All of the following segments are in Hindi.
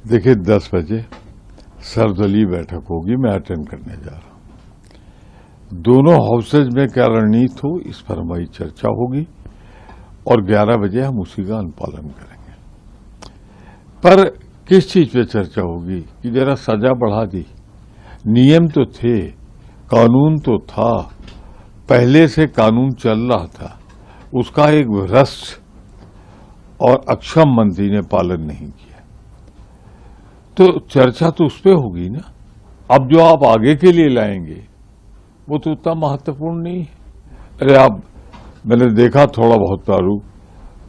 देखिए 10 बजे सर्वदलीय बैठक होगी, मैं अटेंड करने जा रहा हूं। दोनों हाउसेज में क्या रणनीति हो इस पर हमारी चर्चा होगी और 11 बजे हम उसी का अनुपालन करेंगे। पर किस चीज पे चर्चा होगी कि जरा सजा बढ़ा दी। नियम तो थे, कानून तो था, पहले से कानून चल रहा था, उसका एक भ्रष्ट और अक्षम मंत्री ने पालन नहीं किया, तो चर्चा तो उस पर होगी ना। अब जो आप आगे के लिए लाएंगे वो तो उतना महत्वपूर्ण नहीं है। अरे आप, मैंने देखा थोड़ा बहुत प्रारूप,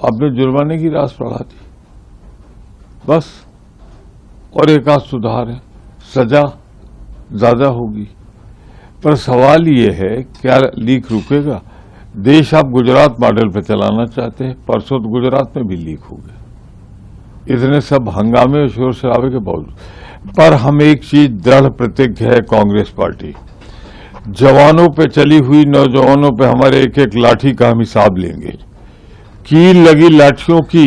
आपने जुर्माने की राशि बढ़ा दी बस, और एक आध सुधार है, सजा ज्यादा होगी। पर सवाल ये है क्या लीक रुकेगा? देश आप गुजरात मॉडल पर चलाना चाहते हैं, परसों तो गुजरात में भी लीक हो गया, इतने सब हंगामे और शोर शराबे के बावजूद। पर हम एक चीज दृढ़ प्रतिज्ञ है, कांग्रेस पार्टी जवानों पे चली हुई, नौजवानों पे हमारे एक एक लाठी का हम हिसाब लेंगे। कील लगी लाठियों की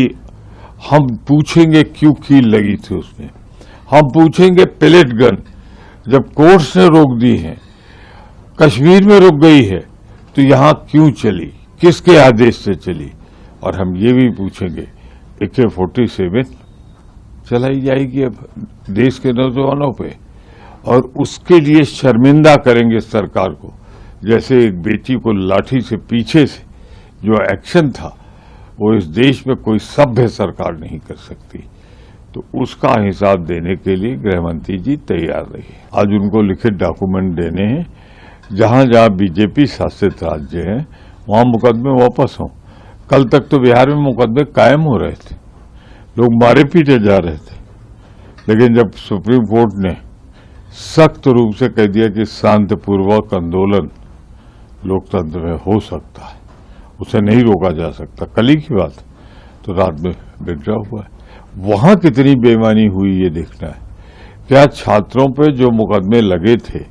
हम पूछेंगे क्यों कील लगी थी उसमें, हम पूछेंगे पेलेट गन जब कोर्ट्स ने रोक दी है, कश्मीर में रुक गई है, तो यहां क्यों चली, किसके आदेश से चली। और हम ये भी पूछेंगे AK-47 चलाई जाएगी अब देश के नौजवानों पे, और उसके लिए शर्मिंदा करेंगे सरकार को। जैसे एक बेटी को लाठी से पीछे से जो एक्शन था वो इस देश में कोई सभ्य सरकार नहीं कर सकती, तो उसका हिसाब देने के लिए गृहमंत्री जी तैयार रहिए। आज उनको लिखित डॉक्यूमेंट देने हैं, जहां जहां बीजेपी शासित राज्य हैं वहां मुकदमे वापस हों। कल तक तो बिहार में मुकदमे कायम हो रहे थे, लोग मारे पीटे जा रहे थे, लेकिन जब सुप्रीम कोर्ट ने सख्त रूप से कह दिया कि शांतिपूर्वक आंदोलन लोकतंत्र में हो सकता है, उसे नहीं रोका जा सकता, कल ही की बात, तो रात में विड्रॉ हुआ है। वहां कितनी बेईमानी हुई ये देखना है। क्या छात्रों पे जो मुकदमे लगे थे,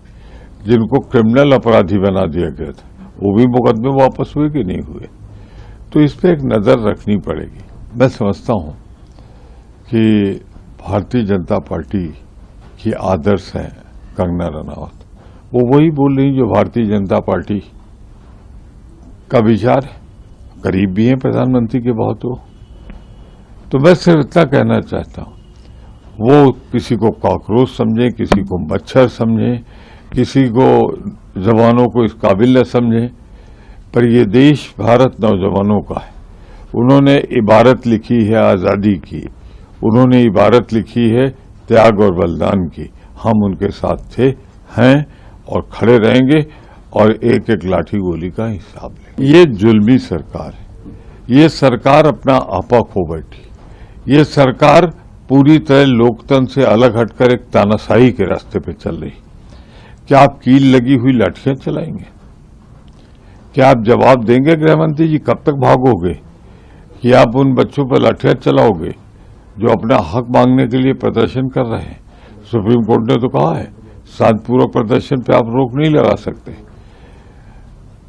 जिनको क्रिमिनल अपराधी बना दिया गया था, वो भी मुकदमे वापस हुए कि नहीं हुए, तो इस पर एक नजर रखनी पड़ेगी। मैं समझता हूं कि भारतीय जनता पार्टी की आदर्श हैं कंगना रनावत, वो वही बोल रही जो भारतीय जनता पार्टी का विचार है, करीब भी हैं प्रधानमंत्री के बहुत वो। तो मैं सिर्फ इतना कहना चाहता हूं, वो किसी को कॉकरोच समझे, किसी को मच्छर समझे, किसी को जवानों को इस काबिल न समझे, पर ये देश भारत नौजवानों का है। उन्होंने इबारत लिखी है आजादी की, उन्होंने इबारत लिखी है त्याग और बलिदान की। हम उनके साथ थे, हैं और खड़े रहेंगे, और एक एक लाठी गोली का हिसाब लेंगे। ये जुल्मी सरकार है, ये सरकार अपना आपा खो बैठी, ये सरकार पूरी तरह लोकतंत्र से अलग हटकर एक तानाशाही के रास्ते पे चल रही। क्या आप कील लगी हुई लाठियां चलाएंगे? क्या आप जवाब देंगे गृहमंत्री जी? कब तक भागोगे कि आप उन बच्चों पर लाठियां चलाओगे जो अपना हक मांगने के लिए प्रदर्शन कर रहे हैं? सुप्रीम कोर्ट ने तो कहा है शांतिपूर्वक प्रदर्शन पे आप रोक नहीं लगा सकते।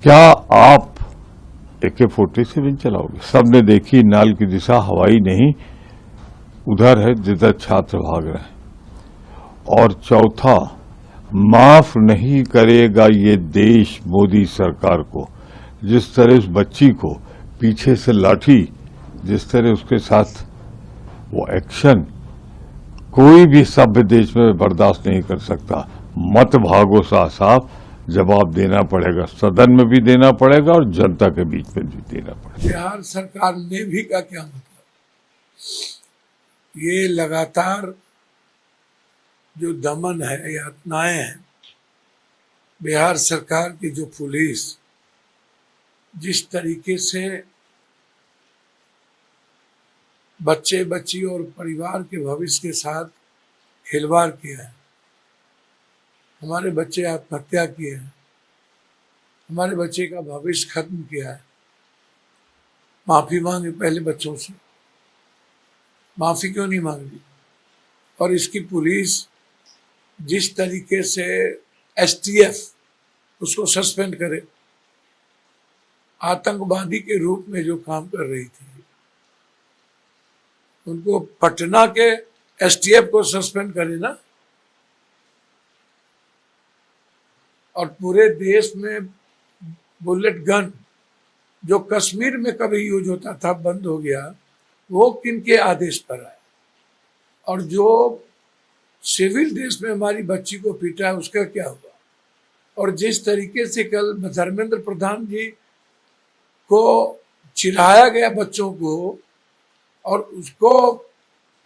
क्या आप AK-47 चलाओगे? सबने देखी नाल की दिशा हवाई नहीं, उधर है जिधर छात्र भाग रहे हैं। और चौथा, माफ नहीं करेगा ये देश मोदी सरकार को। जिस तरह उस बच्ची को पीछे से लाठी, जिस तरह उसके साथ वो एक्शन, कोई भी सभ्य देश में बर्दाश्त नहीं कर सकता। मत भागो, साफ जवाब देना पड़ेगा, सदन में भी देना पड़ेगा और जनता के बीच में भी देना पड़ेगा। बिहार सरकार ने भी का क्या मतलब, ये लगातार जो दमन है, यातनाएं हैं, बिहार सरकार की जो पुलिस जिस तरीके से बच्चे बच्ची और परिवार के भविष्य के साथ खिलवाड़ किया है, हमारे बच्चे आत्महत्या किए हैं, हमारे बच्चे का भविष्य खत्म किया है। माफी मांगे पहले बच्चों से, माफी क्यों नहीं मांगी? और इसकी पुलिस जिस तरीके से STF उसको सस्पेंड करे, आतंकवादी के रूप में जो काम कर रही थी, उनको पटना के एसटीएफ को सस्पेंड करे ना, और पूरे देश में बुलेट गन जो कश्मीर में कभी यूज होता था बंद हो गया, वो किनके आदेश पर आया? और जो सिविल ड्रेस में हमारी बच्ची को पीटा है उसका क्या हुआ? और जिस तरीके से कल धर्मेंद्र प्रधान जी को चिढ़ाया गया बच्चों को, और उसको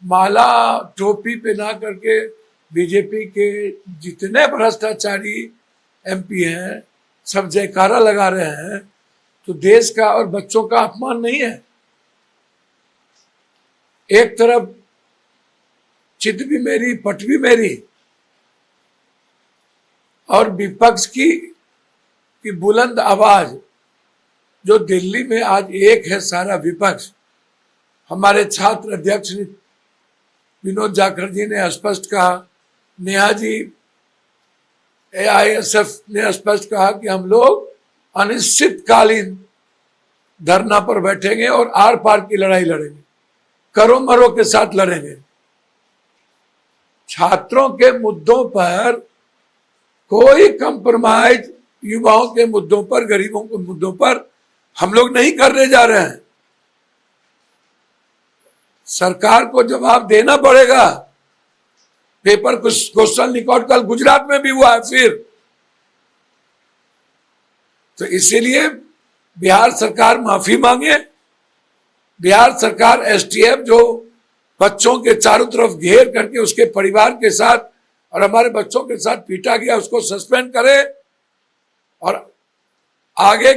माला टोपी पहना करके बीजेपी के जितने भ्रष्टाचारी एमपी हैं सब जयकारा लगा रहे हैं, तो देश का और बच्चों का अपमान नहीं है? एक तरफ चित भी मेरी पट भी मेरी, और विपक्ष की बुलंद आवाज, जो दिल्ली में आज एक है सारा विपक्ष। हमारे छात्र अध्यक्ष विनोद जाखड़ जी ने स्पष्ट कहा, नेहा जी एआईएसएफ ने स्पष्ट कहा कि हम लोग अनिश्चितकालीन धरना पर बैठेंगे और आर पार की लड़ाई लड़ेंगे, करो मरो के साथ लड़ेंगे। छात्रों के मुद्दों पर कोई कंप्रोमाइज, युवाओं के मुद्दों पर, गरीबों के मुद्दों पर हम लोग नहीं करने जा रहे हैं। सरकार को जवाब देना पड़ेगा। पेपर क्वेश्चन रिकॉर्ड कल गुजरात में भी हुआ है फिर, तो इसीलिए बिहार सरकार माफी मांगे। बिहार सरकार एसटीएफ जो बच्चों के चारों तरफ घेर करके उसके परिवार के साथ और हमारे बच्चों के साथ पीटा गया, उसको सस्पेंड करे और आगे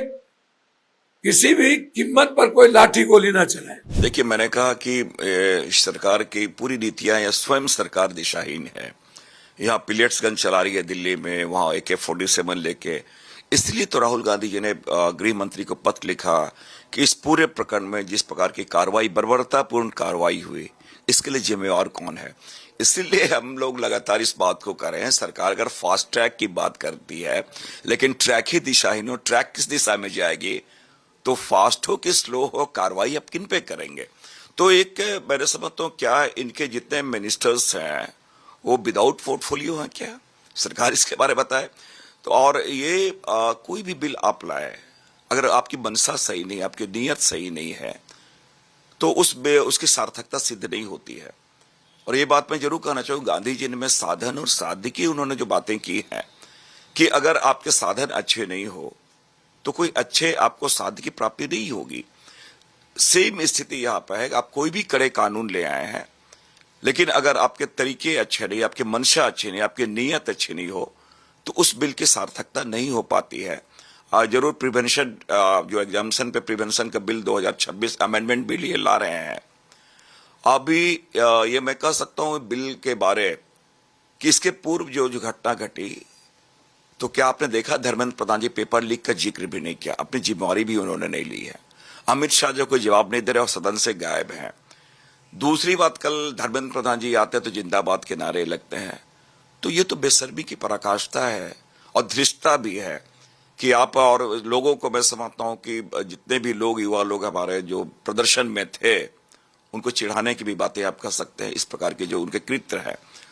किसी भी कीमत पर कोई लाठी गोली ना चलाए। देखिए, मैंने कहा कि सरकार की पूरी नीतियां या स्वयं सरकार दिशाहीन है। यहाँ पिलेट्स गन चला रही है दिल्ली में, वहां AK-47 लेके। इसलिए तो राहुल गांधी जी ने गृह मंत्री को पत्र लिखा कि इस पूरे प्रकरण में जिस प्रकार की कार्रवाई, बर्बरतापूर्ण कार्रवाई हुई, इसके लिए जिम्मेवार कौन है। इसलिए हम लोग लगातार इस बात को कर रहे हैं, सरकार अगर फास्ट ट्रैक की बात करती है लेकिन ट्रैक ही दिशाहीन हो, ट्रैक किस दिशा में जाएगी, तो फास्ट हो कि स्लो हो, कार्रवाई अब किन पे करेंगे। तो एक मैंने समझता हूं, क्या इनके जितने मिनिस्टर्स हैं वो विदाउट पोर्टफोलियो हैं क्या? सरकार इसके बारे में बताए। तो और ये कोई भी बिल आप लाए, अगर आपकी मंशा सही नहीं, आपकी नीयत सही नहीं है, तो उसकी सार्थकता सिद्ध नहीं होती है। और ये बात मैं जरूर कहना चाहूंगा, गांधी जी ने में साधन और साधिकी उन्होंने जो बातें की हैं कि अगर आपके साधन अच्छे नहीं हो तो कोई अच्छे आपको साध्य की प्राप्ति नहीं होगी। सेम स्थिति यहां पर है, आप कोई भी कड़े कानून ले आए हैं, लेकिन अगर आपके तरीके अच्छे नहीं, आपकी मंशा अच्छी नहीं, आपकी नीयत अच्छी नहीं हो, तो उस बिल की सार्थकता नहीं हो पाती है। जरूर प्रिवेंशन, जो एग्जामिनेशन पे प्रिवेंशन का बिल 2026 अमेंडमेंट बिल ये ला रहे हैं। अभी ये मैं कह सकता हूं बिल के बारे कि इसके पूर्व जो घटना घटी, तो क्या आपने देखा धर्मेंद्र प्रधान जी पेपर लीक का जिक्र भी नहीं किया, अपनी जिम्मेवारी भी उन्होंने नहीं ली है। अमित शाह जो कोई जवाब नहीं दे रहे और सदन से गायब हैं। दूसरी बात, कल धर्मेंद्र प्रधान जी आते हैं तो जिंदाबाद के नारे लगते हैं। तो ये तो बेशर्मी की पराकाष्ठा है और धृष्टता भी है कि आप, और लोगों को मैं समझता हूं कि जितने भी लोग, युवा लोग हमारे जो प्रदर्शन में थे, उनको चिढ़ाने की भी बातें आप कर सकते हैं। इस प्रकार के जो उनके कृत्य है